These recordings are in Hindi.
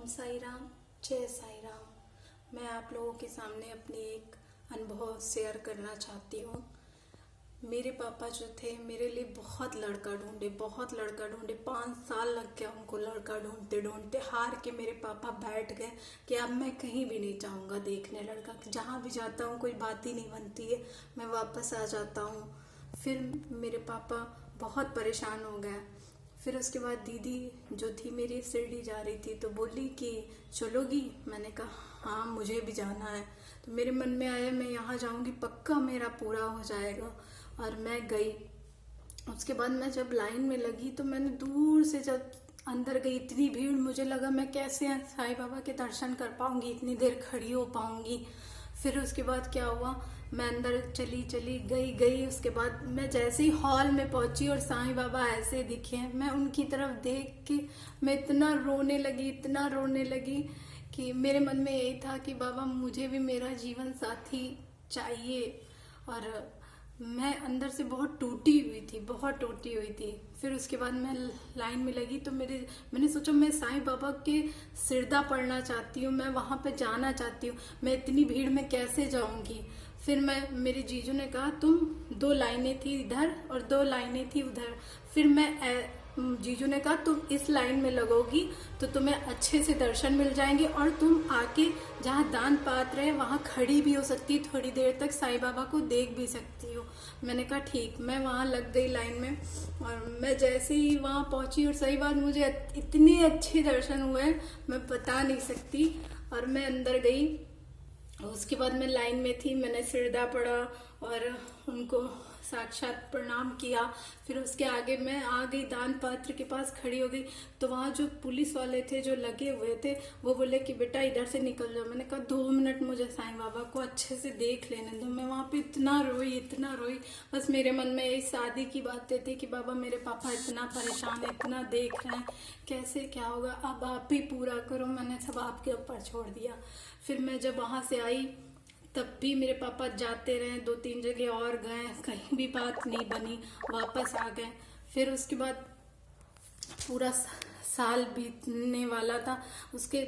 ओम साई राम, जय साई राम। मैं आप लोगों के सामने अपनी एक अनुभव शेयर करना चाहती हूँ। मेरे पापा जो थे मेरे लिए बहुत लड़का ढूंढे, 5 साल लग गया उनको लड़का ढूंढते ढूंढते। हार के मेरे पापा बैठ गए कि अब मैं कहीं भी नहीं जाऊँगा देखने लड़का, जहाँ भी जाता हूँ कोई बात ही नहीं बनती है, मैं वापस आ जाता हूँ। फिर मेरे पापा बहुत परेशान हो गए। फिर उसके बाद दीदी जो थी मेरी शिरडी जा रही थी तो बोली कि चलोगी। मैंने कहा हाँ मुझे भी जाना है। तो मेरे मन में आया मैं यहाँ जाऊँगी, पक्का मेरा पूरा हो जाएगा। और मैं गई। उसके बाद मैं जब लाइन में लगी तो मैंने दूर से जब अंदर गई, इतनी भीड़, मुझे लगा मैं कैसे साईं बाबा के दर्शन कर पाऊंगी, इतनी देर खड़ी हो पाऊंगी। फिर उसके बाद क्या हुआ, मैं अंदर चली गई। उसके बाद मैं जैसे ही हॉल में पहुंची और साईं बाबा ऐसे दिखे, मैं उनकी तरफ देख के मैं इतना रोने लगी कि मेरे मन में यही था कि बाबा मुझे भी मेरा जीवन साथी चाहिए। और मैं अंदर से बहुत टूटी हुई थी। फिर उसके बाद मैं लाइन में लगी तो मैंने सोचा मैं साईं बाबा के सिरदा पड़ना चाहती हूँ, मैं वहाँ पे जाना चाहती हूँ, मैं इतनी भीड़ में कैसे जाऊँगी। फिर मेरे जीजू ने कहा तुम 2 लाइनें थी इधर और 2 लाइनें थी उधर। फिर जीजू ने कहा तुम इस लाइन में लगोगी तो तुम्हें अच्छे से दर्शन मिल जाएंगे और तुम आके जहाँ दान पात्र है वहाँ खड़ी भी हो सकती है, थोड़ी देर तक साईं बाबा को देख भी सकती हो। मैंने कहा ठीक। मैं वहाँ लग गई लाइन में और मैं जैसे ही वहाँ पहुँची और सही बात मुझे इतने अच्छे दर्शन हुए मैं बता नहीं सकती। और मैं अंदर गई। उसके बाद मैं लाइन में थी, मैंने सिरदा पड़ा और उनको साक्षात प्रणाम किया। फिर उसके आगे मैं आ गई, दान पात्र के पास खड़ी हो गई। तो वहाँ जो पुलिस वाले थे जो लगे हुए थे वो बोले कि बेटा इधर से निकल जाओ। मैंने कहा 2 मिनट मुझे साईं बाबा को अच्छे से देख लेने दो। मैं वहाँ पे इतना रोई। बस मेरे मन में यही शादी की बातें थी कि बाबा मेरे पापा इतना परेशान है, इतना देख रहे हैं, कैसे क्या होगा, अब आप ही पूरा करो। मैंने सब आपके ऊपर छोड़ दिया। फिर मैं जब वहाँ से आई तब भी मेरे पापा जाते रहे, 2-3 जगह और गए, कहीं भी बात नहीं बनी, वापस आ गए। फिर उसके बाद पूरा साल बीतने वाला था, उसके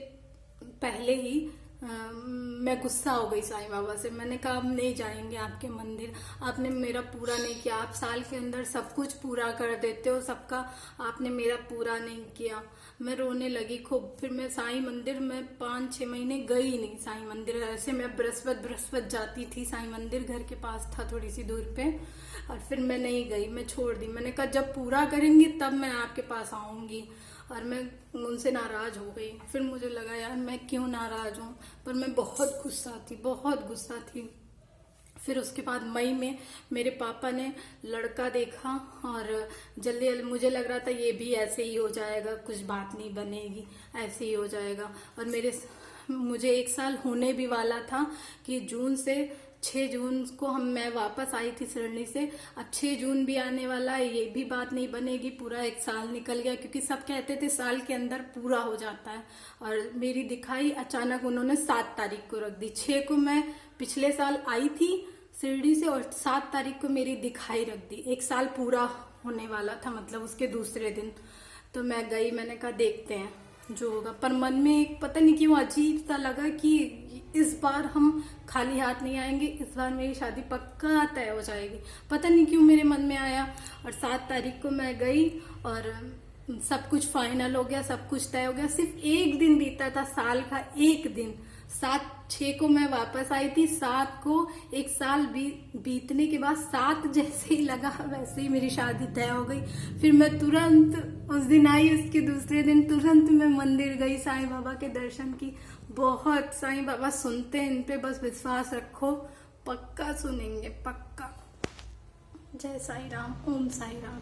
पहले ही मैं गुस्सा हो गई साईं बाबा से। मैंने कहा अब नहीं जाएंगे आपके मंदिर, आपने मेरा पूरा नहीं किया। आप साल के अंदर सब कुछ पूरा कर देते हो सबका, आपने मेरा पूरा नहीं किया। मैं रोने लगी खूब। फिर मैं साईं मंदिर में 5-6 महीने गई नहीं साईं मंदिर। ऐसे मैं बृहस्पति जाती थी साईं मंदिर, घर के पास था थोड़ी सी दूर पे। और फिर मैं नहीं गई, मैं छोड़ दी। मैंने कहा जब पूरा करेंगे तब मैं आपके पास आऊंगी। और मैं उनसे नाराज हो गई। फिर मुझे लगा यार मैं क्यों नाराज हूँ, पर मैं बहुत गुस्सा थी। फिर उसके बाद मई में मेरे पापा ने लड़का देखा और जल्दी मुझे लग रहा था ये भी ऐसे ही हो जाएगा, कुछ बात नहीं बनेगी, ऐसे ही हो जाएगा। और मुझे 1 साल होने भी वाला था कि 6 जून को मैं वापस आई थी शिरडी से। अब 6 जून भी आने वाला है, ये भी बात नहीं बनेगी, पूरा 1 साल निकल गया, क्योंकि सब कहते थे साल के अंदर पूरा हो जाता है। और मेरी दिखाई अचानक उन्होंने 7 तारीख को रख दी। 6 को मैं पिछले साल आई थी शिरडी से और 7 तारीख को मेरी दिखाई रख दी। 1 साल पूरा होने वाला था, मतलब उसके दूसरे दिन। तो मैं गई, मैंने कहा देखते हैं जो होगा। पर मन में एक पता नहीं क्यों अजीब सा लगा कि इस बार हम खाली हाथ नहीं आएंगे, इस बार मेरी शादी पक्का तय हो जाएगी। पता नहीं क्यों मेरे मन में आया। और 7 तारीख को मैं गई और सब कुछ फाइनल हो गया, सब कुछ तय हो गया। सिर्फ 1 दिन बीता था, साल का 1 दिन। 7/6 को मैं वापस आई थी। 7 को 1 साल बीतने के बाद 7 जैसे ही लगा वैसे ही मेरी शादी तय हो गई। फिर मैं तुरंत उस दिन आई, उसके दूसरे दिन तुरंत मैं मंदिर गई, साईं बाबा के दर्शन की। बहुत साईं बाबा सुनते हैं, इन पे बस विश्वास रखो, पक्का सुनेंगे, पक्का। जय साईं राम, ओम साईं राम।